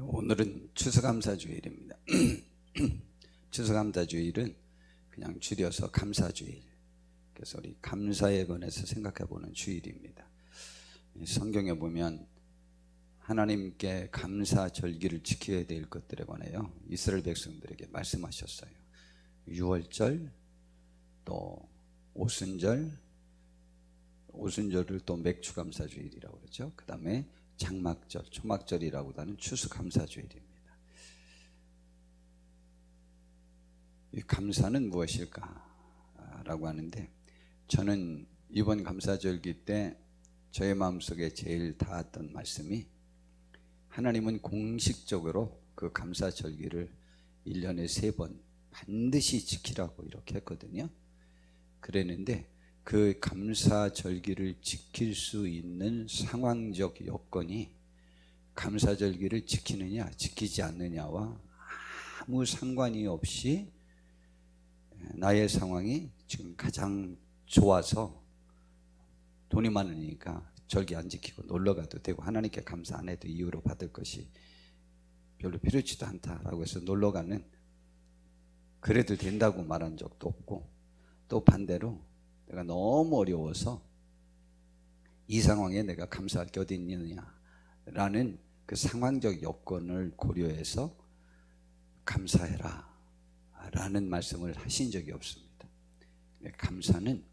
오늘은 추수감사주일입니다. 추수감사주일은 그냥 줄여서 감사주일. 그래서 우리 감사에 관해서 생각해 보는 주일입니다. 성경에 보면 하나님께 감사절기를 지켜야 될 것들에 관하여 이스라엘 백성들에게 말씀하셨어요. 유월절, 또 오순절을 또 맥주감사주일이라고 그러죠. 그 다음에 장막절, 초막절이라고도 하는 추수감사주일입니다. 이 감사는 무엇일까? 라고 하는데, 저는 이번 감사절기 때 저의 마음속에 제일 닿았던 말씀이, 하나님은 공식적으로 그 감사절기를 1년에 3번 반드시 지키라고 이렇게 했거든요. 그랬는데 그 감사절기를 지킬 수 있는 상황적 여건이 감사절기를 지키느냐 지키지 않느냐와 아무 상관이 없이 나의 상황이 지금 가장 좋아서 돈이 많으니까 절기 안 지키고 놀러가도 되고 하나님께 감사 안 해도 이유로 받을 것이 별로 필요치도 않다라고 해서 놀러가는, 그래도 된다고 말한 적도 없고, 또 반대로 내가 너무 어려워서 이 상황에 내가 감사할 게 어디 있느냐라는 그 상황적 여건을 고려해서 감사해라 라는 말씀을 하신 적이 없습니다. 감사는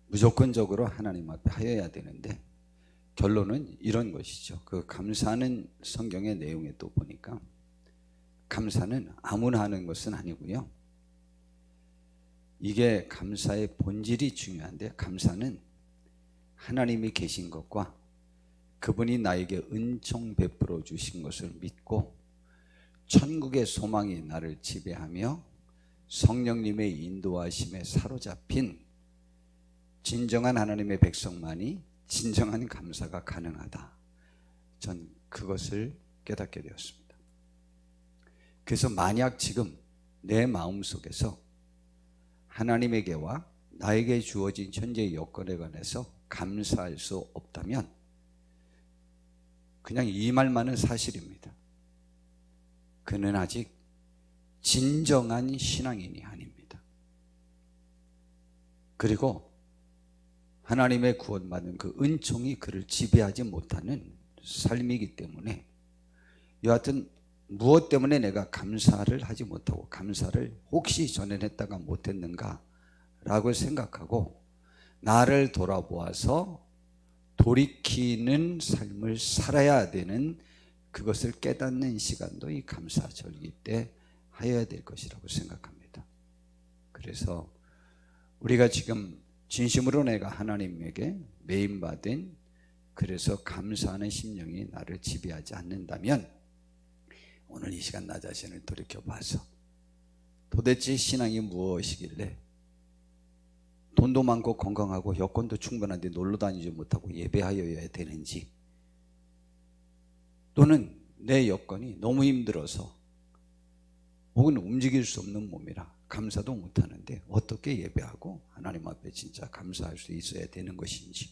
무조건적으로 하나님 앞에 하여야 되는데, 결론은 이런 것이죠. 그 감사는 성경의 내용에 또 보니까 감사는 아무나 하는 것은 아니고요, 이게 감사의 본질이 중요한데, 감사는 하나님이 계신 것과 그분이 나에게 은총 베풀어 주신 것을 믿고 천국의 소망이 나를 지배하며 성령님의 인도하심에 사로잡힌 진정한 하나님의 백성만이 진정한 감사가 가능하다. 전 그것을 깨닫게 되었습니다. 그래서 만약 지금 내 마음속에서 하나님에게와 나에게 주어진 현재의 여건에 관해서 감사할 수 없다면 그냥 이 말만은 사실입니다. 그는 아직 진정한 신앙인이 아닙니다. 그리고 하나님의 구원받은 그 은총이 그를 지배하지 못하는 삶이기 때문에, 여하튼 무엇 때문에 내가 감사를 하지 못하고 감사를 혹시 전에 했다가 못했는가 라고 생각하고 나를 돌아보아서 돌이키는 삶을 살아야 되는, 그것을 깨닫는 시간도 이 감사절기 때 하여야 될 것이라고 생각합니다. 그래서 우리가 지금 진심으로 내가 하나님에게 메인받은, 그래서 감사하는 심령이 나를 지배하지 않는다면 오늘 이 시간 나 자신을 돌이켜봐서 도대체 신앙이 무엇이길래 돈도 많고 건강하고 여건도 충분한데 놀러 다니지 못하고 예배하여야 되는지, 또는 내 여건이 너무 힘들어서 혹은 움직일 수 없는 몸이라 감사도 못하는데 어떻게 예배하고 하나님 앞에 진짜 감사할 수 있어야 되는 것인지,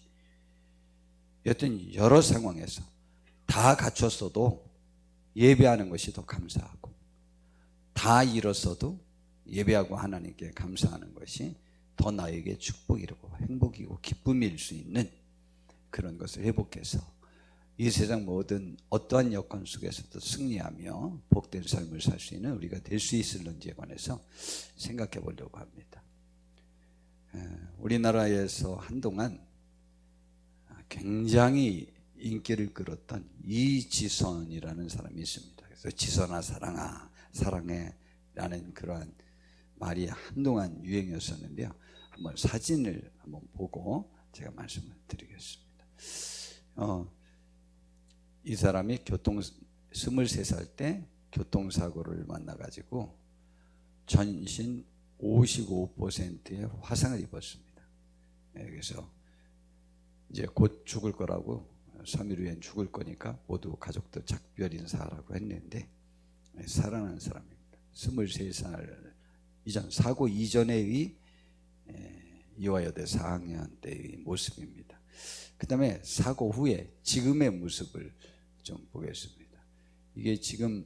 여튼 여러 상황에서 다 갖췄어도 예배하는 것이 더 감사하고, 다 잃었어도 예배하고 하나님께 감사하는 것이 더 나에게 축복이고 행복이고 기쁨일 수 있는 그런 것을 회복해서 이 세상 모든 어떠한 여건 속에서도 승리하며 복된 삶을 살 수 있는 우리가 될 수 있을런지에 관해서 생각해 보려고 합니다. 우리나라에서 한동안 굉장히 인기를 끌었던 이지선이라는 사람이 있습니다. 그래서 지선아 사랑해 라는 그러한 말이 한동안 유행이었었는데요. 한번 사진을 한번 보고 제가 말씀을 드리겠습니다. 이 사람이 23살 때 교통사고를 만나가지고 전신 55%의 화상을 입었습니다. 그래서 이제 곧 죽을 거라고, 3일 후엔 죽을 거니까 모두 가족들 작별 인사하라고 했는데 살아난 사람입니다. 23살 이전, 사고 이전의 이화여대 4학년 때의 모습입니다. 그 다음에 사고 후에 지금의 모습을 좀 보겠습니다. 이게 지금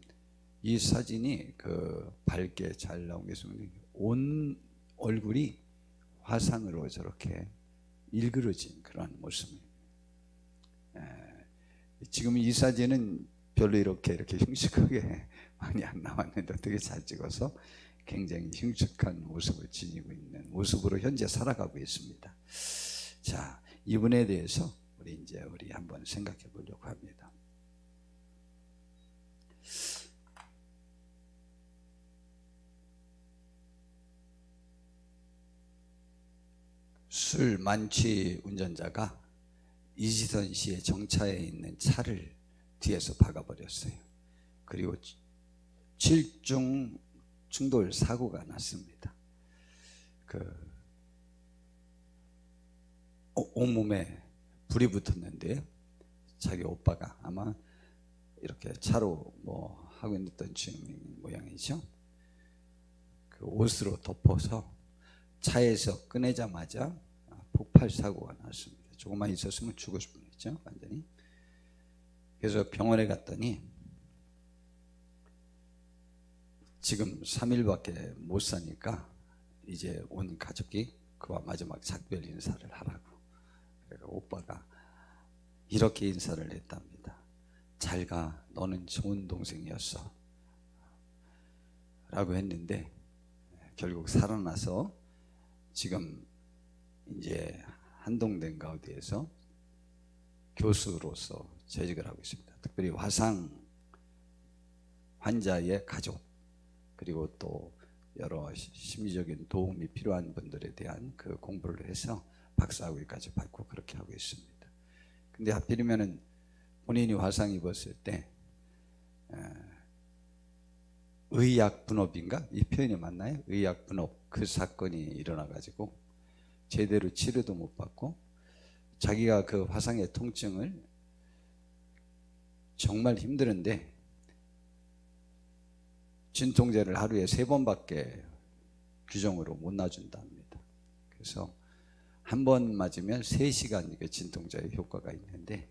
이 사진이 밝게 잘 나온 게 온 얼굴이 화상으로 저렇게 일그러진 그런 모습입니다. 지금 이 사진은 별로 이렇게 흉측하게 많이 안 나왔는데 어떻게 잘 찍어서 굉장히 흉측한 모습을 지니고 있는 모습으로 현재 살아가고 있습니다. 자, 이분에 대해서 우리 한번 생각해 보려고 합니다. 술 만취 운전자가 이지선 씨의 정차에 있는 차를 뒤에서 박아버렸어요. 그리고 7중 충돌 사고가 났습니다. 온몸에 불이 붙었는데 자기 오빠가 아마 이렇게 차로 뭐 하고 있던 중인 모양이죠. 그 옷으로 덮어서 차에서 꺼내자마자 폭발 사고가 났습니다. 조금만 있었으면 죽었을 뻔했죠, 완전히. 그래서 병원에 갔더니 지금 3일밖에 못 사니까 이제 온 가족이 그와 마지막 작별 인사를 하라고. 그러니까 오빠가 이렇게 인사를 했답니다. 잘 가, 너는 좋은 동생이었어 라고 했는데 결국 살아나서 지금 이제 한동대인가 어디에서 교수로서 재직을 하고 있습니다. 특별히 화상 환자의 가족 그리고 또 여러 심리적인 도움이 필요한 분들에 대한 그 공부를 해서 박사학위까지 받고 그렇게 하고 있습니다. 근데 하필이면은 본인이 화상 입었을 때 의약분업인가? 이 표현이 맞나요? 의약분업 그 사건이 일어나 가지고 제대로 치료도 못 받고 자기가 그 화상의 통증을 정말 힘드는데 진통제를 하루에 3번밖에 규정으로 못 놔준다 합니다. 그래서 한 번 맞으면 3시간 진통제의 효과가 있는데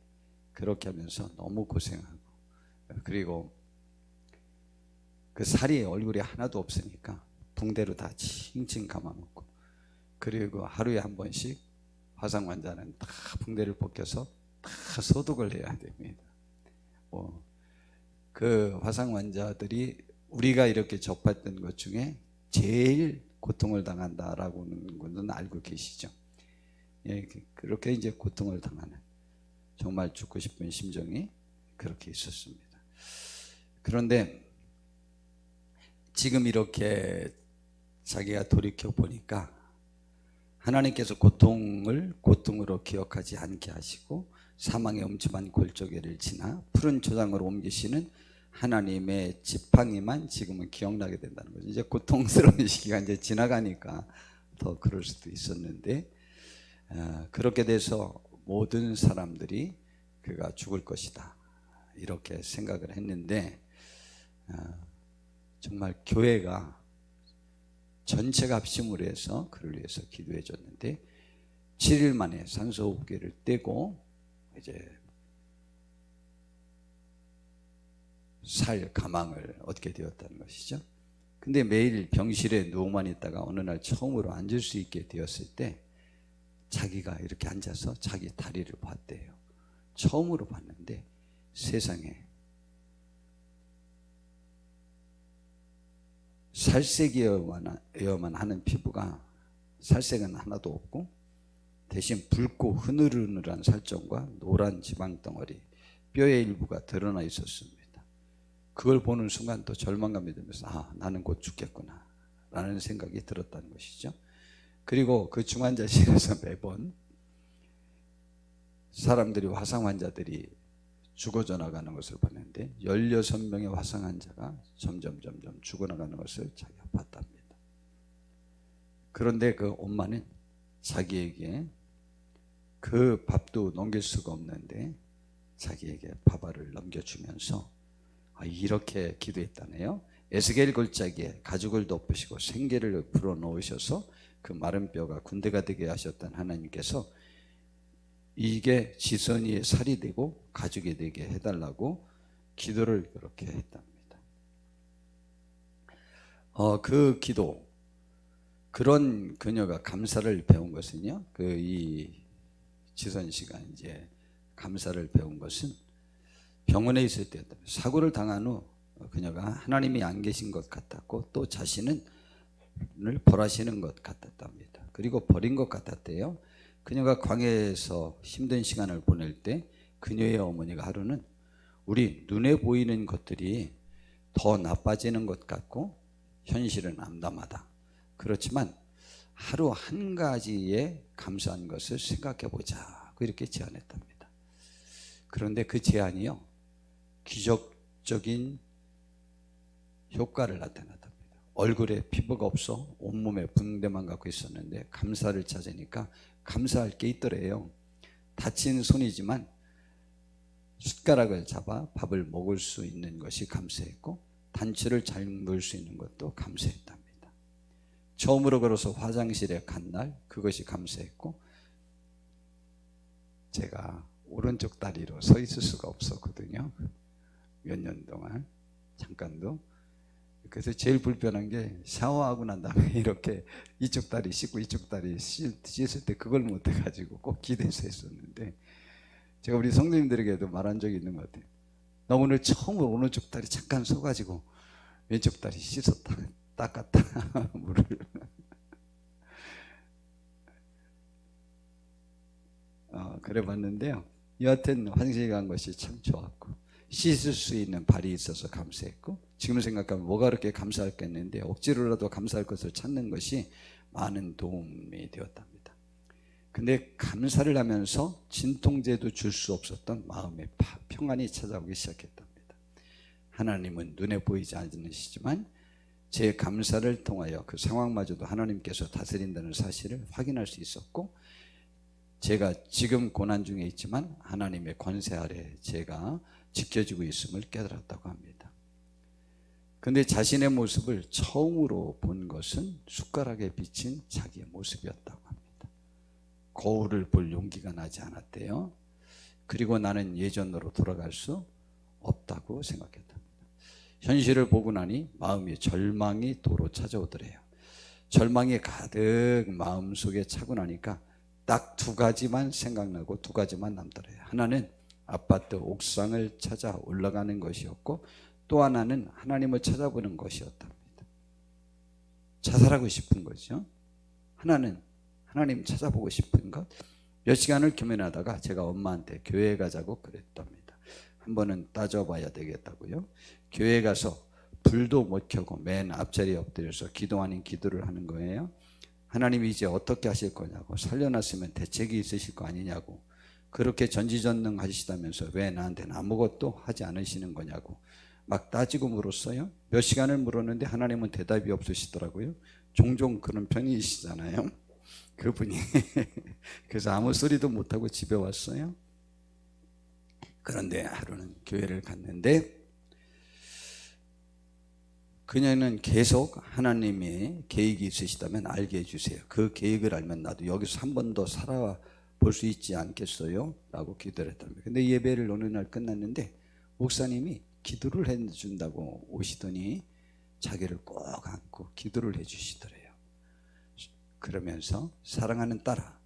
그렇게 하면서 너무 고생하고 그리고 그 살이 얼굴에 하나도 없으니까 붕대로 다 칭칭 감아먹고 그리고 하루에 한 번씩 화상 환자는 다 붕대를 벗겨서 다 소독을 해야 됩니다. 그 화상 환자들이 우리가 이렇게 접했던 것 중에 제일 고통을 당한다라고는 것은 알고 계시죠? 예, 그렇게 이제 고통을 당하는 정말 죽고 싶은 심정이 그렇게 있었습니다. 그런데 지금 이렇게 자기가 돌이켜 보니까 하나님께서 고통을 고통으로 기억하지 않게 하시고 사망의 엄침한 골짜기를 지나 푸른 초장으로 옮기시는 하나님의 지팡이만 지금은 기억나게 된다는 거죠. 이제 고통스러운 시기가 이제 지나가니까 더 그럴 수도 있었는데 그렇게 돼서 모든 사람들이 그가 죽을 것이다 이렇게 생각을 했는데 정말 교회가 전체가 합심을 해서 그를 위해서 기도해 줬는데 7일 만에 산소호흡기를 떼고 이제 살 가망을 얻게 되었다는 것이죠. 근데 매일 병실에 누워만 있다가 어느 날 처음으로 앉을 수 있게 되었을 때 자기가 이렇게 앉아서 자기 다리를 봤대요. 처음으로 봤는데 세상에 살색이어야만 하는 피부가 살색은 하나도 없고 대신 붉고 흐느르느한 살점과 노란 지방덩어리, 뼈의 일부가 드러나 있었습니다. 그걸 보는 순간 또 절망감이 들면서 나는 곧 죽겠구나 라는 생각이 들었다는 것이죠. 그리고 그 중환자실에서 매번 사람들이 화상 환자들이 죽어져 나가는 것을 봤는데 16명의 화상 환자가 점점 죽어나가는 것을 자기가 봤답니다. 그런데 그 엄마는 자기에게 그 밥도 넘길 수가 없는데 자기에게 밥알을 넘겨주면서 이렇게 기도했다네요. 에스겔 골짜기에 가죽을 덮으시고 생기를 불어넣으셔서 그 마른 뼈가 군대가 되게 하셨던 하나님께서 이게 지선이의 살이 되고 가죽이 되게 해달라고 기도를 그렇게 했답니다. 그 기도, 그런 그녀가 감사를 배운 것은요, 이 지선 씨가 이제 감사를 배운 것은 병원에 있을 때였다. 사고를 당한 후 그녀가 하나님이 안 계신 것 같았고 또 자신을 벌하시는 것 같았답니다. 그리고 버린 것 같았대요. 그녀가 광야에서 힘든 시간을 보낼 때 그녀의 어머니가 하루는 우리 눈에 보이는 것들이 더 나빠지는 것 같고 현실은 암담하다. 그렇지만 하루 한 가지에 감사한 것을 생각해 보자. 이렇게 제안했답니다. 그런데 그 제안이요, 기적적인 효과를 나타났답니다. 얼굴에 피부가 없어 온몸에 붕대만 갖고 있었는데 감사를 찾으니까 감사할 게 있더래요. 다친 손이지만 숟가락을 잡아 밥을 먹을 수 있는 것이 감사했고 단추를 잘 물 수 있는 것도 감사했답니다. 처음으로 걸어서 화장실에 간 날 그것이 감사했고, 제가 오른쪽 다리로 서 있을 수가 없었거든요. 몇 년 동안 잠깐도. 그래서 제일 불편한 게 샤워하고 난 다음에 이렇게 이쪽 다리 씻고 이쪽 다리 씻을 때 그걸 못 해가지고 꼭 기대서 했었는데, 제가 우리 성도님들에게도 말한 적이 있는 것 같아요. 나 오늘 처음으로 오른쪽 다리 잠깐 서가지고 왼쪽 다리 씻었다 닦았다 물을. 그래 봤는데요, 여하튼 화장실 간 것이 참 좋았고 씻을 수 있는 발이 있어서 감사했고, 지금 생각하면 뭐가 그렇게 감사할겠는데 억지로라도 감사할 것을 찾는 것이 많은 도움이 되었답니다. 근데 감사를 하면서 진통제도 줄 수 없었던 마음의 평안이 찾아오기 시작했답니다. 하나님은 눈에 보이지 않으시지만 제 감사를 통하여 그 상황마저도 하나님께서 다스린다는 사실을 확인할 수 있었고, 제가 지금 고난 중에 있지만 하나님의 권세 아래 제가 지켜지고 있음을 깨달았다고 합니다. 그런데 자신의 모습을 처음으로 본 것은 숟가락에 비친 자기의 모습이었다고 합니다. 거울을 볼 용기가 나지 않았대요. 그리고 나는 예전으로 돌아갈 수 없다고 생각했답니다. 현실을 보고 나니 마음이 절망이 도로 찾아오더래요. 절망이 가득 마음속에 차고 나니까 딱 두 가지만 생각나고 두 가지만 남더래요. 하나는 아파트 옥상을 찾아 올라가는 것이었고 또 하나는 하나님을 찾아보는 것이었답니다. 자살하고 싶은 거죠. 하나는 하나님 찾아보고 싶은 것. 몇 시간을 교면하다가 제가 엄마한테 교회 가자고 그랬답니다. 한 번은 따져봐야 되겠다고요. 교회 가서 불도 못 켜고 맨 앞자리에 엎드려서 기도 아닌 기도를 하는 거예요. 하나님이 이제 어떻게 하실 거냐고, 살려놨으면 대책이 있으실 거 아니냐고, 그렇게 전지전능하시다면서 왜 나한테는 아무것도 하지 않으시는 거냐고 막 따지고 물었어요. 몇 시간을 물었는데 하나님은 대답이 없으시더라고요. 종종 그런 편이시잖아요, 그분이. 그래서 아무 소리도 못하고 집에 왔어요. 그런데 하루는 교회를 갔는데 그녀는 계속 하나님의 계획이 있으시다면 알게 해주세요. 그 계획을 알면 나도 여기서 한 번 더 살아볼 수 있지 않겠어요? 라고 기도를 했답니다. 근데 예배를 어느 날 끝났는데 목사님이 기도를 해준다고 오시더니 자기를 꼭 안고 기도를 해주시더래요. 그러면서 사랑하는 딸아,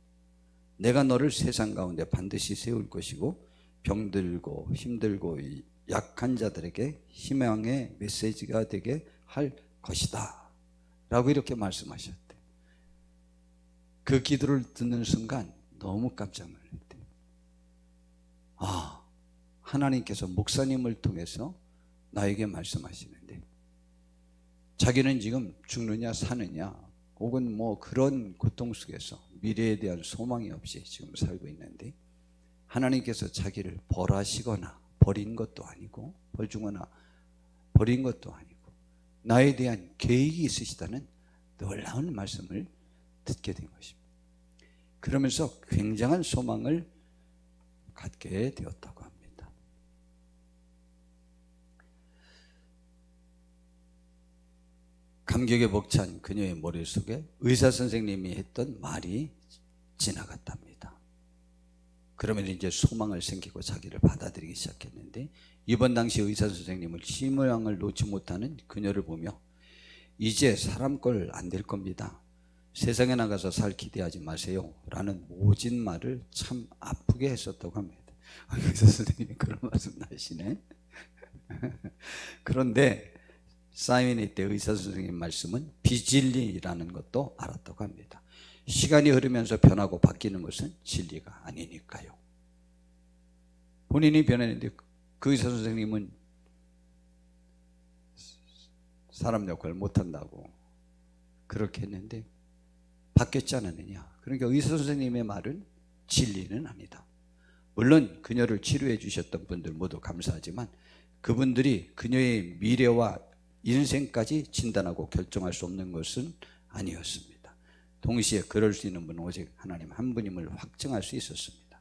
내가 너를 세상 가운데 반드시 세울 것이고 병들고 힘들고 약한 자들에게 희망의 메시지가 되게 할 것이다 라고 이렇게 말씀하셨대. 그 기도를 듣는 순간 너무 깜짝 놀랐대. 하나님께서 목사님을 통해서 나에게 말씀하시는데 자기는 지금 죽느냐 사느냐 혹은 뭐 그런 고통 속에서 미래에 대한 소망이 없이 지금 살고 있는데 하나님께서 자기를 벌하시거나 버린 것도 아니고 벌주거나 버린 것도 아니고 나에 대한 계획이 있으시다는 놀라운 말씀을 듣게 된 것입니다. 그러면서 굉장한 소망을 갖게 되었다고 합니다. 감격에 벅찬 그녀의 머릿속에 의사 선생님이 했던 말이 지나갔답니다. 그러면 이제 소망을 생기고 자기를 받아들이기 시작했는데, 이번 당시 의사 선생님을 희망을 놓지 못하는 그녀를 보며 이제 사람 꼴 안 될 겁니다. 세상에 나가서 살 기대하지 마세요 라는 모진 말을 참 아프게 했었다고 합니다. 의사 선생님이 그런 말씀 하시네. 그런데 사이먼이 때 의사 선생님 말씀은 비진리라는 것도 알았다고 합니다. 시간이 흐르면서 변하고 바뀌는 것은 진리가 아니니까요. 본인이 변했는데 그 의사 선생님은 사람 역할을 못한다고 그렇게 했는데 바뀌었지 않았느냐. 그러니까 의사 선생님의 말은 진리는 아니다. 물론 그녀를 치료해 주셨던 분들 모두 감사하지만 그분들이 그녀의 미래와 인생까지 진단하고 결정할 수 없는 것은 아니었습니다. 동시에 그럴 수 있는 분은 오직 하나님 한 분임을 확증할 수 있었습니다.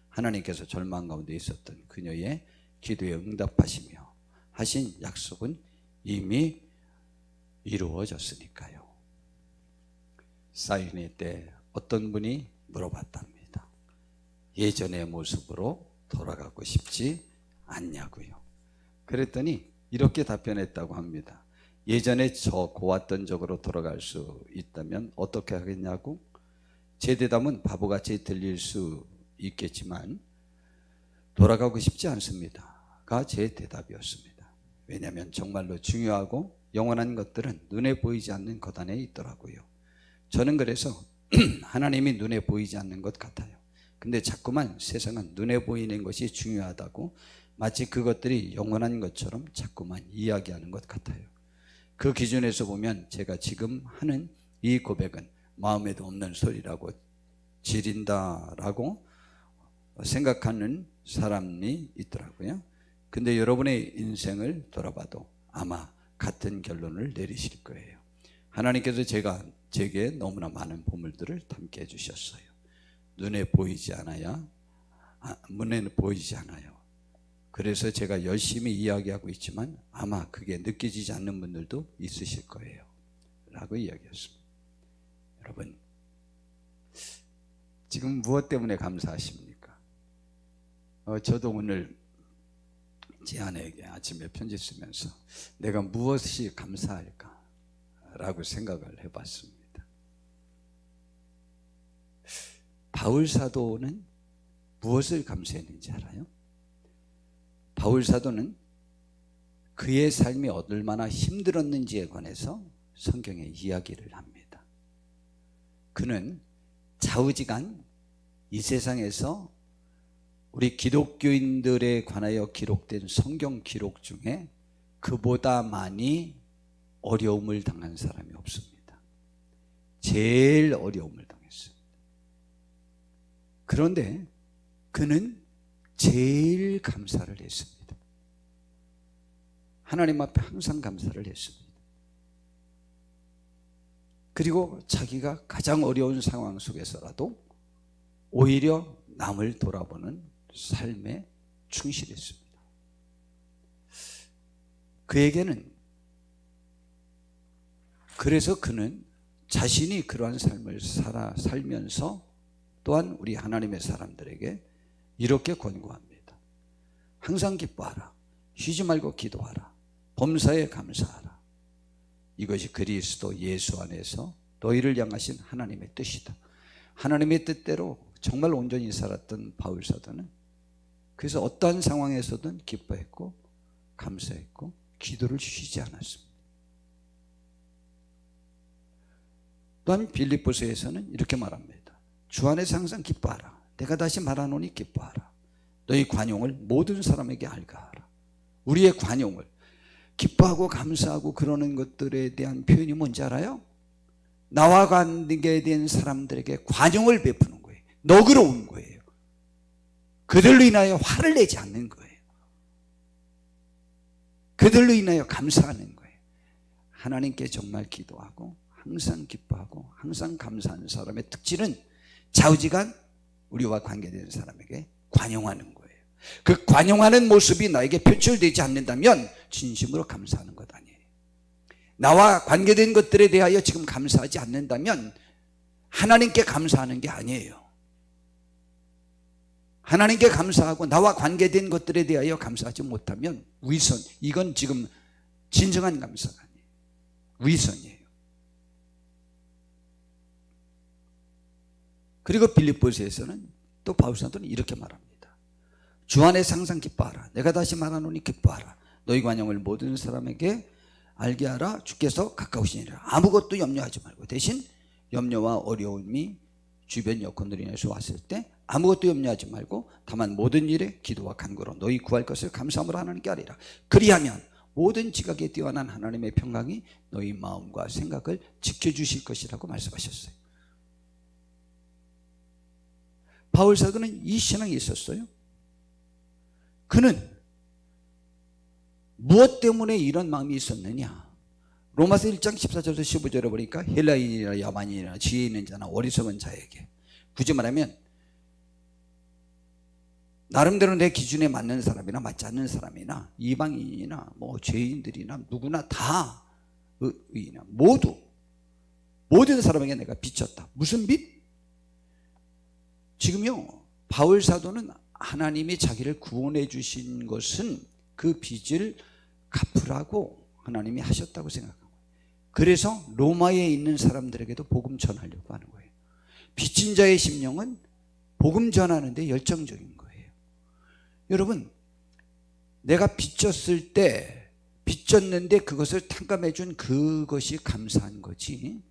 하나님께서 절망 가운데 있었던 그녀의 기도에 응답하시며 하신 약속은 이미 이루어졌으니까요. 사인회 때 어떤 분이 물어봤답니다. 예전의 모습으로 돌아가고 싶지 않냐고요. 그랬더니 이렇게 답변했다고 합니다. 예전에 저 고왔던 적으로 돌아갈 수 있다면 어떻게 하겠냐고? 제 대답은 바보같이 들릴 수 있겠지만 돌아가고 싶지 않습니다가 제 대답이었습니다. 왜냐하면 정말로 중요하고 영원한 것들은 눈에 보이지 않는 것 안에 있더라고요. 저는 그래서 하나님이 눈에 보이지 않는 것 같아요. 근데 자꾸만 세상은 눈에 보이는 것이 중요하다고 마치 그것들이 영원한 것처럼 자꾸만 이야기하는 것 같아요. 그 기준에서 보면 제가 지금 하는 이 고백은 마음에도 없는 소리라고 지린다라고 생각하는 사람이 있더라고요. 근데 여러분의 인생을 돌아봐도 아마 같은 결론을 내리실 거예요. 하나님께서 제게 너무나 많은 보물들을 담게 해주셨어요. 눈에 보이지 않아요. 그래서 제가 열심히 이야기하고 있지만 아마 그게 느껴지지 않는 분들도 있으실 거예요 라고 이야기했습니다. 여러분, 지금 무엇 때문에 감사하십니까? 저도 오늘 제 아내에게 아침에 편지 쓰면서 내가 무엇이 감사할까 라고 생각을 해봤습니다. 바울 사도는 무엇을 감사했는지 알아요? 바울 사도는 그의 삶이 얼마나 힘들었는지에 관해서 성경에 이야기를 합니다. 그는 좌우지간 이 세상에서 우리 기독교인들에 관하여 기록된 성경 기록 중에 그보다 많이 어려움을 당한 사람이 없습니다. 제일 어려움을 당했습니다. 그런데 그는 제일 감사를 했습니다. 하나님 앞에 항상 감사를 했습니다. 그리고 자기가 가장 어려운 상황 속에서라도 오히려 남을 돌아보는 삶에 충실했습니다. 그래서 그는 자신이 그러한 삶을 살면서 또한 우리 하나님의 사람들에게 이렇게 권고합니다. 항상 기뻐하라. 쉬지 말고 기도하라. 범사에 감사하라. 이것이 그리스도 예수 안에서 너희를 향하신 하나님의 뜻이다. 하나님의 뜻대로 정말 온전히 살았던 바울 사도는 그래서 어떠한 상황에서든 기뻐했고 감사했고 기도를 쉬지 않았습니다. 또한 빌립보서에서는 이렇게 말합니다. 주 안에서 항상 기뻐하라. 내가 다시 말하노니 기뻐하라. 너희 관용을 모든 사람에게 알가하라. 우리의 관용을 기뻐하고 감사하고 그러는 것들에 대한 표현이 뭔지 알아요? 나와 관계된 사람들에게 관용을 베푸는 거예요. 너그러운 거예요. 그들로 인하여 화를 내지 않는 거예요. 그들로 인하여 감사하는 거예요. 하나님께 정말 기도하고 항상 기뻐하고 항상 감사하는 사람의 특질은 좌우지간 우리와 관계된 사람에게 관용하는 거예요. 그 관용하는 모습이 나에게 표출되지 않는다면 진심으로 감사하는 것 아니에요. 나와 관계된 것들에 대하여 지금 감사하지 않는다면 하나님께 감사하는 게 아니에요. 하나님께 감사하고 나와 관계된 것들에 대하여 감사하지 못하면 위선, 이건 지금 진정한 감사가 아니에요. 위선이에요. 그리고 빌립보서에서는 또 바울 사도는 이렇게 말합니다. 주 안에서 항상 기뻐하라. 내가 다시 말하노니 기뻐하라. 너희 관용을 모든 사람에게 알게 하라. 주께서 가까우시니라. 아무것도 염려하지 말고 대신 염려와 어려움이 주변 여건으로 인해서 왔을 때 아무것도 염려하지 말고 다만 모든 일에 기도와 간구로 너희 구할 것을 감사함으로 하나님께 아뢰라. 그리하면 모든 지각에 뛰어난 하나님의 평강이 너희 마음과 생각을 지켜주실 것이라고 말씀하셨어요. 바울 사도는 이 신앙이 있었어요. 그는 무엇 때문에 이런 마음이 있었느냐? 로마서 1장 14절에서 15절에 보니까 헬라인이나 야만인이나 지혜 있는 자나 어리석은 자에게, 굳이 말하면 나름대로 내 기준에 맞는 사람이나 맞지 않는 사람이나 이방인이나 뭐 죄인들이나 누구나 다 의인이나 모든 사람에게 내가 비쳤다. 무슨 빚? 지금요, 바울 사도는 하나님이 자기를 구원해 주신 것은 그 빚을 갚으라고 하나님이 하셨다고 생각한 거예요. 그래서 로마에 있는 사람들에게도 복음 전하려고 하는 거예요. 빚진 자의 심령은 복음 전하는 데 열정적인 거예요. 여러분, 내가 빚졌을 때, 빚졌는데 그것을 탕감해 준 그것이 감사한 거지,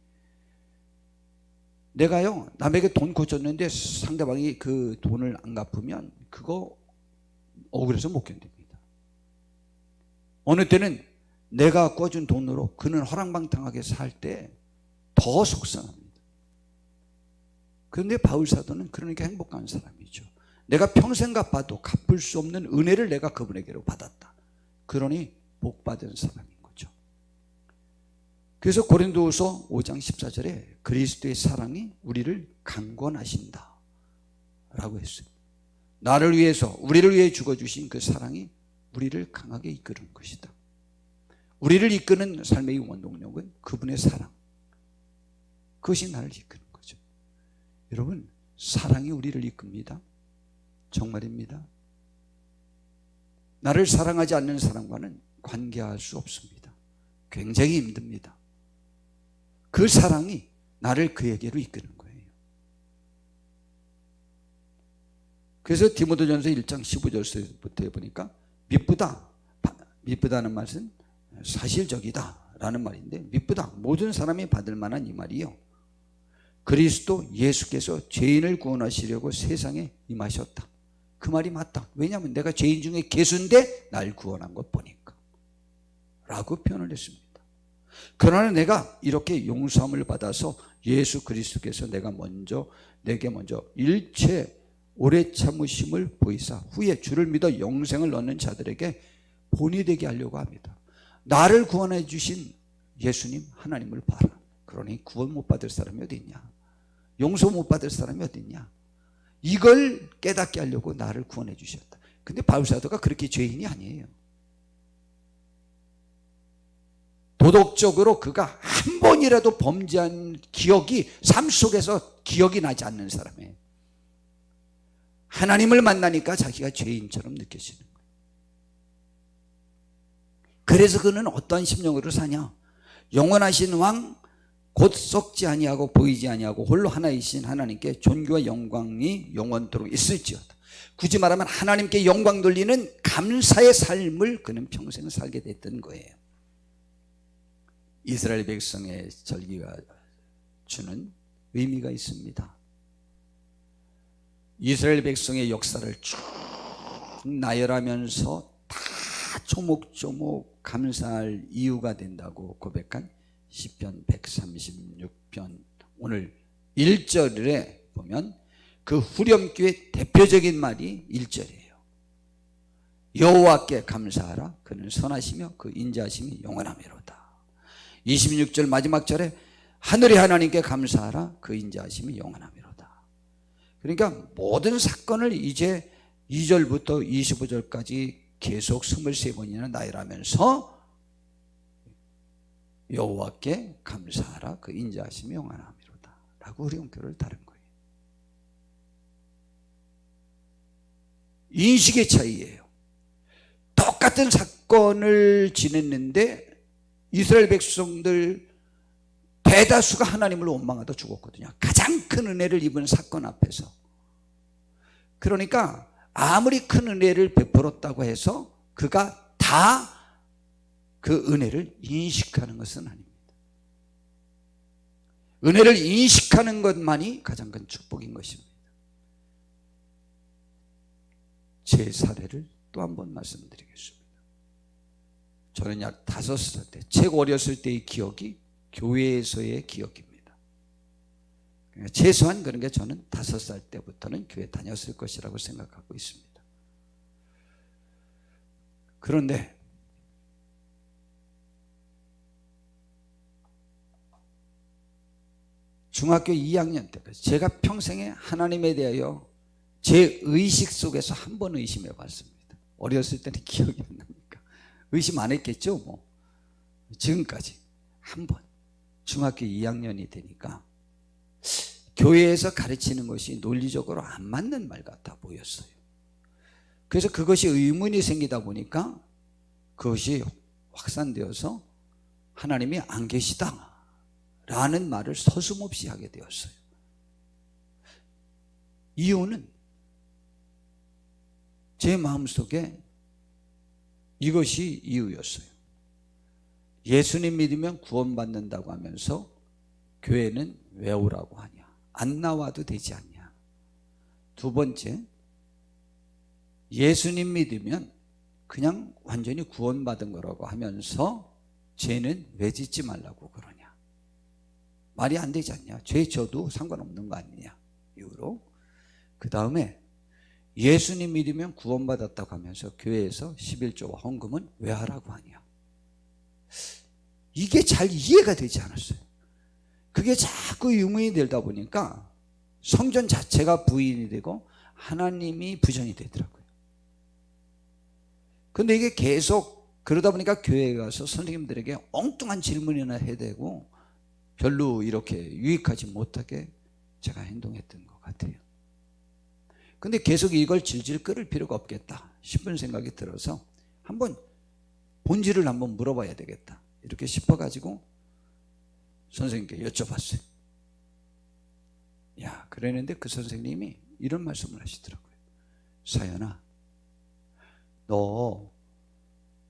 내가요 남에게 돈 고쳤는데 상대방이 그 돈을 안 갚으면 그거 억울해서 못 견딥니다. 어느 때는 내가 꿔준 돈으로 그는 허랑방탕하게 살 때 더 속상합니다. 그런데 바울 사도는 그러니까 행복한 사람이죠. 내가 평생 갚아도 갚을 수 없는 은혜를 내가 그분에게로 받았다. 그러니 복받은 사람인 거죠. 그래서 고린도후서 5장 14절에 그리스도의 사랑이 우리를 강권하신다 라고 했어요. 나를 위해서, 우리를 위해 죽어주신 그 사랑이 우리를 강하게 이끄는 것이다. 우리를 이끄는 삶의 원동력은 그분의 사랑, 그것이 나를 이끄는 거죠. 여러분, 사랑이 우리를 이끕니다. 정말입니다. 나를 사랑하지 않는 사람과는 관계할 수 없습니다. 굉장히 힘듭니다. 그 사랑이 나를 그에게로 이끄는 거예요. 그래서 디모데전서 1장 15절부터 보니까 미쁘다는 말은 사실적이다 라는 말인데, 미쁘다, 모든 사람이 받을 만한 이 말이요, 그리스도 예수께서 죄인을 구원하시려고 세상에 임하셨다. 그 말이 맞다. 왜냐하면 내가 죄인 중에 개수인데 날 구원한 것 보니까 라고 표현을 했습니다. 그러나 내가 이렇게 용서함을 받아서 예수 그리스도께서 내게 먼저 일체 오래 참으심을 보이사 후에 주를 믿어 영생을 얻는 자들에게 본이 되게 하려고 합니다. 나를 구원해 주신 예수님 하나님을 봐라. 그러니 구원 못 받을 사람이 어디 있냐? 용서 못 받을 사람이 어디 있냐? 이걸 깨닫게 하려고 나를 구원해 주셨다. 근데 바울 사도가 그렇게 죄인이 아니에요. 도덕적으로 그가 한 번이라도 범죄한 기억이, 삶 속에서 기억이 나지 않는 사람이에요. 하나님을 만나니까 자기가 죄인처럼 느껴지는 거예요. 그래서 그는 어떤 심령으로 사냐? 영원하신 왕 곧 썩지 아니하고 보이지 아니하고 홀로 하나이신 하나님께 존귀와 영광이 영원토록 있을지어다. 굳이 말하면 하나님께 영광 돌리는 감사의 삶을 그는 평생 살게 됐던 거예요. 이스라엘 백성의 절기가 주는 의미가 있습니다. 이스라엘 백성의 역사를 쭉 나열하면서 다 조목조목 감사할 이유가 된다고 고백한 시편 136편 오늘 1절에 보면 그 후렴구의 대표적인 말이 1절이에요. 여호와께 감사하라. 그는 선하시며 그 인자하심이 영원하미로다. 26절 마지막 절에 하늘의 하나님께 감사하라. 그 인자하심이 영원하미로다. 그러니까 모든 사건을 이제 2절부터 25절까지 계속 23번이나 나열하면서 여호와께 감사하라. 그 인자하심이 영원하미로다 라고 후렴구를 다룬 거예요. 인식의 차이예요. 똑같은 사건을 지냈는데 이스라엘 백성들 대다수가 하나님을 원망하다 죽었거든요. 가장 큰 은혜를 입은 사건 앞에서. 그러니까 아무리 큰 은혜를 베풀었다고 해서 그가 다 그 은혜를 인식하는 것은 아닙니다. 은혜를 인식하는 것만이 가장 큰 축복인 것입니다. 제 사례를 또 한 번 말씀드리겠습니다. 저는 약 5살 때, 최고 어렸을 때의 기억이 교회에서의 기억입니다. 최소한 그런 게 저는 5살 때부터는 교회 다녔을 것이라고 생각하고 있습니다. 그런데 중학교 2학년 때까지 제가 평생에 하나님에 대하여 제 의식 속에서 한 번 의심해 봤습니다. 어렸을 때는 기억이 안 납니까? 의심 안 했겠죠 뭐. 지금까지 한 번. 중학교 2학년이 되니까 교회에서 가르치는 것이 논리적으로 안 맞는 말 같아 보였어요. 그래서 그것이 의문이 생기다 보니까 그것이 확산되어서 하나님이 안 계시다 라는 말을 서슴없이 하게 되었어요. 이유는 제 마음속에 이것이 이유였어요. 예수님 믿으면 구원받는다고 하면서 교회는 왜 오라고 하냐? 안 나와도 되지 않냐? 두 번째, 예수님 믿으면 그냥 완전히 구원받은 거라고 하면서 죄는 왜 짓지 말라고 그러냐? 말이 안 되지 않냐? 죄 져도 상관없는 거 아니냐? 이유로. 그 다음에 예수님 믿으면 구원받았다고 하면서 교회에서 11조와 헌금은 왜 하라고 하냐? 이게 잘 이해가 되지 않았어요. 그게 자꾸 의문이 되다 보니까 성전 자체가 부인이 되고 하나님이 부정이 되더라고요. 근데 이게 계속 그러다 보니까 교회에 가서 선생님들에게 엉뚱한 질문이나 해야 되고 별로 이렇게 유익하지 못하게 제가 행동했던 것 같아요. 근데 계속 이걸 질질 끌을 필요가 없겠다 싶은 생각이 들어서 한번 본질을 한번 물어봐야 되겠다 이렇게 싶어가지고 선생님께 여쭤봤어요. 야, 그랬는데 그 선생님이 이런 말씀을 하시더라고요. 사연아, 너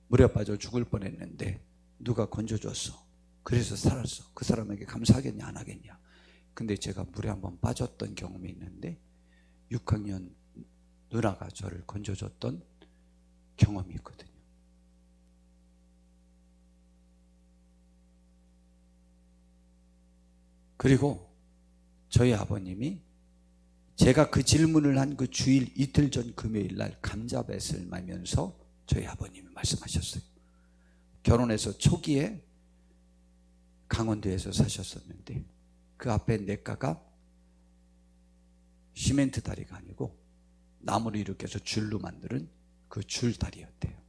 물에 빠져 죽을 뻔했는데 누가 건져줬어. 그래서 살았어. 그 사람에게 감사하겠냐 안 하겠냐. 근데 제가 물에 한번 빠졌던 경험이 있는데 6학년 누나가 저를 건져줬던 경험이 있거든요. 그리고 저희 아버님이 제가 그 질문을 한 그 주일 이틀 전 금요일 날 감자밭을 말면서 저희 아버님이 말씀하셨어요. 결혼해서 초기에 강원도에서 사셨었는데 그 앞에 냇가가 시멘트 다리가 아니고 나무를 이렇게 해서 줄로 만드는 그 줄다리였대요.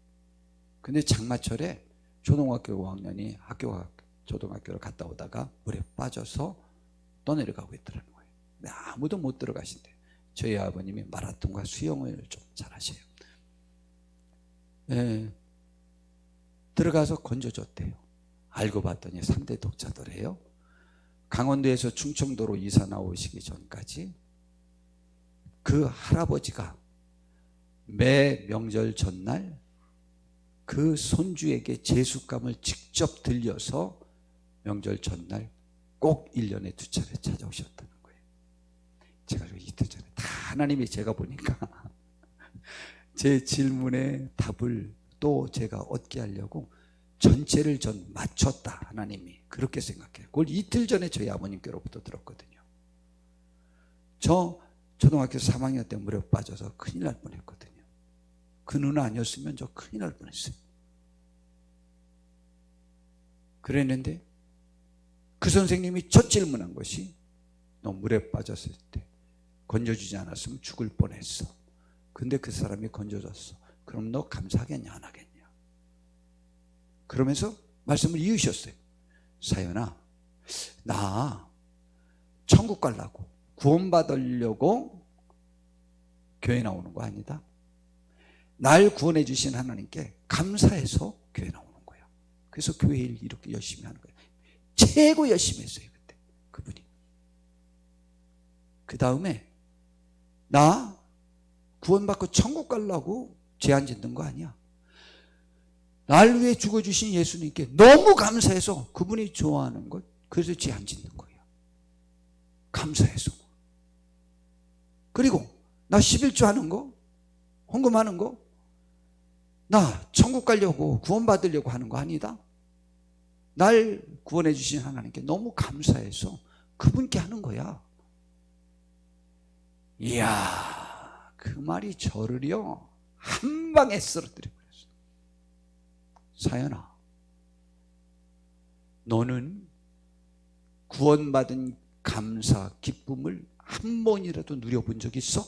근데 장마철에 초등학교 5학년이 초등학교를 갔다 오다가 물에 빠져서 떠내려가고 있더라는 거예요. 근데 아무도 못 들어가신대요. 저희 아버님이 마라톤과 수영을 좀 잘하셔요. 네, 들어가서 건져줬대요. 알고 봤더니 3대 독자더래요. 강원도에서 충청도로 이사 나오시기 전까지 그 할아버지가 매 명절 전날 그 손주에게 제숫감을 직접 들려서 명절 전날 꼭 1년에 2차례 찾아오셨다는 거예요. 제가 이틀 전에 다 하나님이 제가 보니까 제 질문에 답을 또 제가 얻게 하려고 전체를 전 맞췄다. 하나님이 그렇게 생각해요. 그걸 이틀 전에 저희 아버님께로부터 들었거든요. 저 초등학교 3학년 때 물에 빠져서 큰일 날 뻔했거든요. 그 누나 아니었으면 저 큰일 날 뻔했어요. 그랬는데 그 선생님이 첫 질문한 것이 너 물에 빠졌을 때 건져주지 않았으면 죽을 뻔했어. 근데 그 사람이 건져줬어. 그럼 너 감사하겠냐 안 하겠냐. 그러면서 말씀을 이으셨어요. 사연아, 나 천국 가려고 구원받으려고 교회 나오는 거 아니다. 날 구원해 주신 하나님께 감사해서 교회 나오는 거예요. 그래서 교회 일 이렇게 열심히 하는 거예요. 최고 열심히 했어요 그때 그분이. 그 다음에 나 구원받고 천국 가려고 죄안 짓는 거 아니야. 날 위해 죽어주신 예수님께 너무 감사해서 그분이 좋아하는 것, 그래서 죄안 짓는 거예요. 감사해서. 그리고 나 11조 하는 거, 헌금하는 거, 나 천국 가려고 구원받으려고 하는 거 아니다. 날 구원해 주신 하나님께 너무 감사해서 그분께 하는 거야. 이야, 그 말이 저를요 한 방에 쓰러뜨려 버렸어. 사연아, 너는 구원받은 감사, 기쁨을 한 번이라도 누려본 적 있어?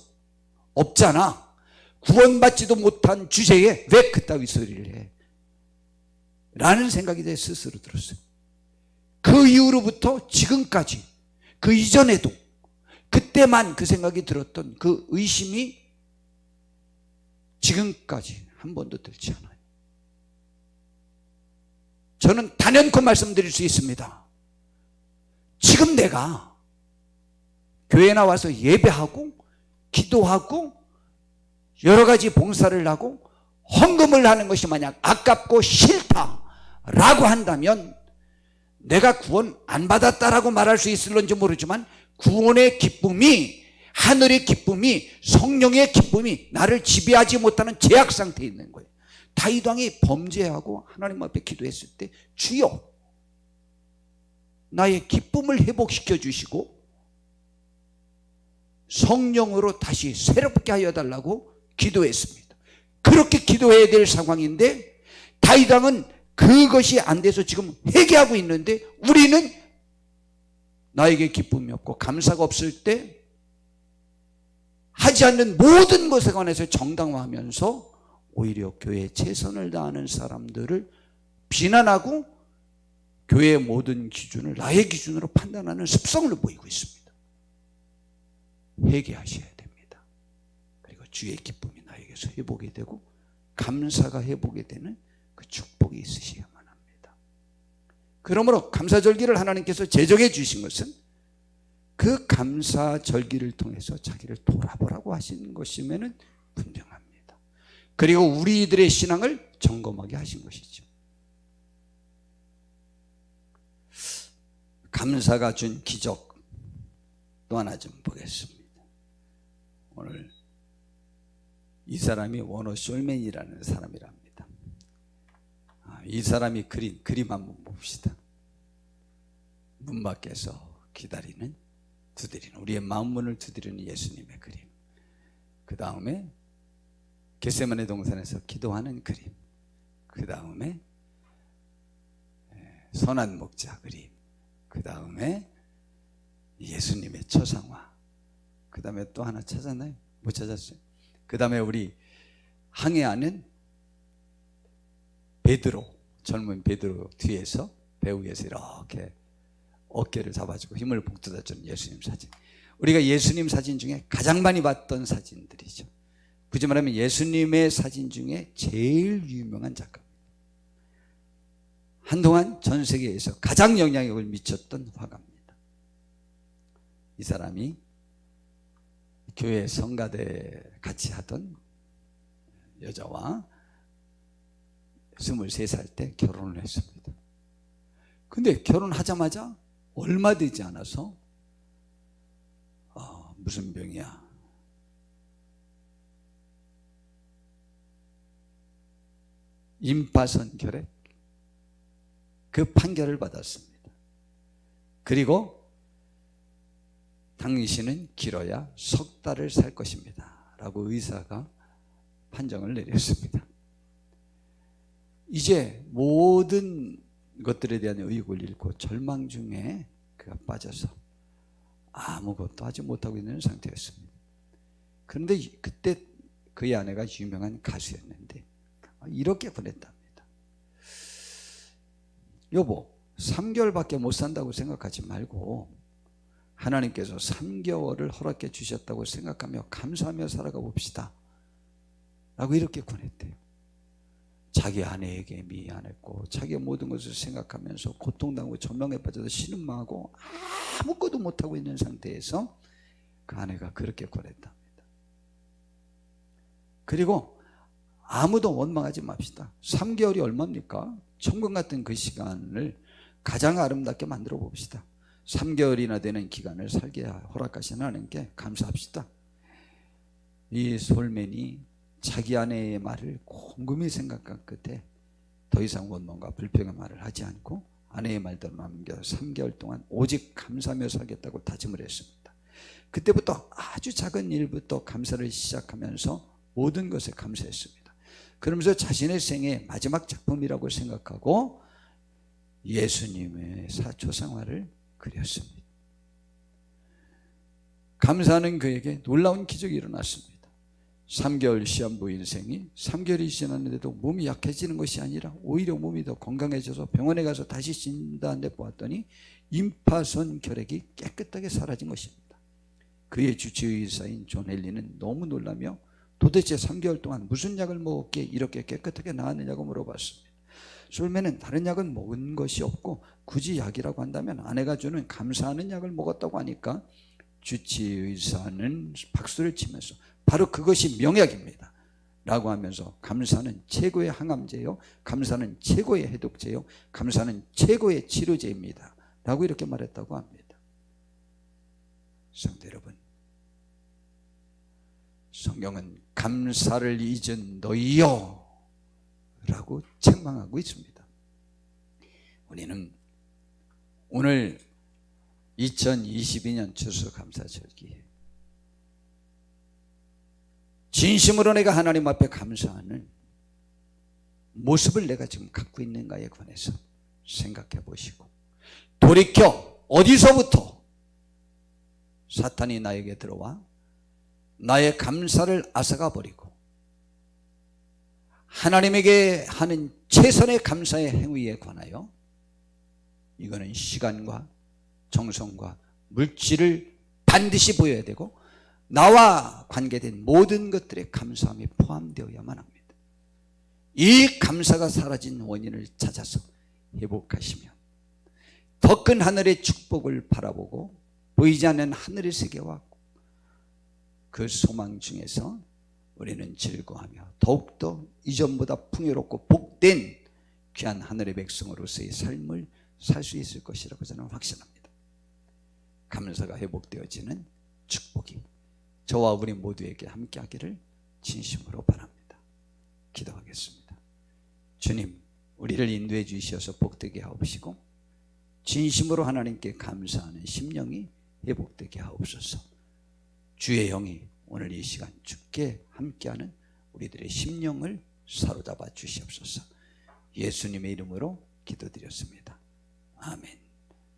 없잖아. 구원받지도 못한 주제에 왜 그따위 소리를 해? 라는 생각이 내 스스로 들었어요. 그 이후로부터 지금까지, 그 이전에도 그때만 그 생각이 들었던 그 의심이 지금까지 한 번도 들지 않아요. 저는 단연코 말씀드릴 수 있습니다. 지금 내가 교회 나와서 예배하고 기도하고 여러 가지 봉사를 하고 헌금을 하는 것이 만약 아깝고 싫다라고 한다면 내가 구원 안 받았다라고 말할 수 있을런지 모르지만 구원의 기쁨이, 하늘의 기쁨이, 성령의 기쁨이 나를 지배하지 못하는 제약 상태에 있는 거예요. 다윗 왕이 범죄하고 하나님 앞에 기도했을 때 주여 나의 기쁨을 회복시켜 주시고 성령으로 다시 새롭게 하여 달라고 기도했습니다. 그렇게 기도해야 될 상황인데 다윗 왕은 그것이 안 돼서 지금 회개하고 있는데 우리는 나에게 기쁨이 없고 감사가 없을 때 하지 않는 모든 것에 관해서 정당화하면서 오히려 교회에 최선을 다하는 사람들을 비난하고 교회의 모든 기준을 나의 기준으로 판단하는 습성을 보이고 있습니다. 회개하셔야 됩니다. 그리고 주의 기쁨이 나에게서 회복이 되고 감사가 회복이 되는 그 축복이 있으셔야만 합니다. 그러므로 감사절기를 하나님께서 제정해 주신 것은 그 감사절기를 통해서 자기를 돌아보라고 하신 것이면 분명합니다. 그리고 우리들의 신앙을 점검하게 하신 것이죠. 감사가 준 기적 또 하나 좀 보겠습니다. 오늘 이 사람이 워너 숄맨이라는 사람이랍니다. 이 사람이 그린 그림 한번 봅시다. 문 밖에서 기다리는, 두드리는, 우리의 마음문을 두드리는 예수님의 그림. 그 다음에 겟세마네 동산에서 기도하는 그림. 그 다음에 선한 목자 그림. 그 다음에 예수님의 초상화. 그 다음에 또 하나 찾았나요? 못 찾았어요. 그 다음에 우리 항해하는 베드로, 젊은 베드로 뒤에서 배 위에서 이렇게 어깨를 잡아주고 힘을 북돋아주는 예수님 사진. 우리가 예수님 사진 중에 가장 많이 봤던 사진들이죠. 굳이 말하면 예수님의 사진 중에 제일 유명한 작가입니다. 한동안 전 세계에서 가장 영향력을 미쳤던 화가입니다. 이 사람이 교회 성가대 같이 하던 여자와 23살 때 결혼을 했습니다. 근데 결혼하자마자 얼마 되지 않아서 무슨 병이야? 임파선 결핵, 그 판결을 받았습니다. 그리고 당신은 길어야 석 달을 살 것입니다 라고 의사가 판정을 내렸습니다. 이제 모든 것들에 대한 의욕을 잃고 절망 중에 그가 빠져서 아무것도 하지 못하고 있는 상태였습니다. 그런데 그때 그의 아내가 유명한 가수였는데 이렇게 보냈답니다. 여보, 3개월밖에 못 산다고 생각하지 말고 하나님께서 3개월을 허락해 주셨다고 생각하며 감사하며 살아가 봅시다. 라고 이렇게 권했대요. 자기 아내에게 미안했고 자기의 모든 것을 생각하면서 고통당하고 저명에 빠져서 신음하고 아무것도 못하고 있는 상태에서 그 아내가 그렇게 권했답니다. 그리고 아무도 원망하지 맙시다. 3개월이 얼마입니까? 천국 같은 그 시간을 가장 아름답게 만들어 봅시다. 3개월이나 되는 기간을 살게 허락하신 하나님께 감사합시다. 이 솔맨이 자기 아내의 말을 곰곰이 생각한 끝에 더 이상 원망과 불평의 말을 하지 않고 아내의 말대로 남겨 3개월 동안 오직 감사하며 살겠다고 다짐을 했습니다. 그때부터 아주 작은 일부터 감사를 시작하면서 모든 것에 감사했습니다. 그러면서 자신의 생애 마지막 작품이라고 생각하고 예수님의 사초생활을 그렸습니다. 감사하는 그에게 놀라운 기적이 일어났습니다. 3개월 시한부 인생이 3개월이 지났는데도 몸이 약해지는 것이 아니라 오히려 몸이 더 건강해져서 병원에 가서 다시 진단해 보았더니 임파선 결핵이 깨끗하게 사라진 것입니다. 그의 주치의사인 존 헨리는 너무 놀라며 도대체 3개월 동안 무슨 약을 먹었기에 이렇게 깨끗하게 나았느냐고 물어봤습니다. 솔맨은 다른 약은 먹은 것이 없고 굳이 약이라고 한다면 아내가 주는 감사하는 약을 먹었다고 하니까 주치의사는 박수를 치면서 바로 그것이 명약입니다 라고 하면서 감사는 최고의 항암제요, 감사는 최고의 해독제요, 감사는 최고의 치료제입니다 라고 이렇게 말했다고 합니다. 성도 여러분, 성경은 감사를 잊은 너희여 라고 책망하고 있습니다. 우리는 오늘 2022년 추수감사절기에 진심으로 내가 하나님 앞에 감사하는 모습을 내가 지금 갖고 있는가에 관해서 생각해 보시고, 돌이켜 어디서부터 사탄이 나에게 들어와 나의 감사를 앗아가 버리고 하나님에게 하는 최선의 감사의 행위에 관하여, 이거는 시간과 정성과 물질을 반드시 보여야 되고 나와 관계된 모든 것들의 감사함이 포함되어야만 합니다. 이 감사가 사라진 원인을 찾아서 회복하시면 더 큰 하늘의 축복을 바라보고 보이지 않는 하늘의 세계와 그 소망 중에서 우리는 즐거워하며 더욱더 이전보다 풍요롭고 복된 귀한 하늘의 백성으로서의 삶을 살 수 있을 것이라고 저는 확신합니다. 감사가 회복되어지는 축복이 저와 우리 모두에게 함께하기를 진심으로 바랍니다. 기도하겠습니다. 주님, 우리를 인도해 주셔서 복되게 하옵시고 진심으로 하나님께 감사하는 심령이 회복되게 하옵소서. 주의 영이 오늘 이 시간 주께 함께하는 우리들의 심령을 사로잡아 주시옵소서. 예수님의 이름으로 기도드렸습니다. 아멘.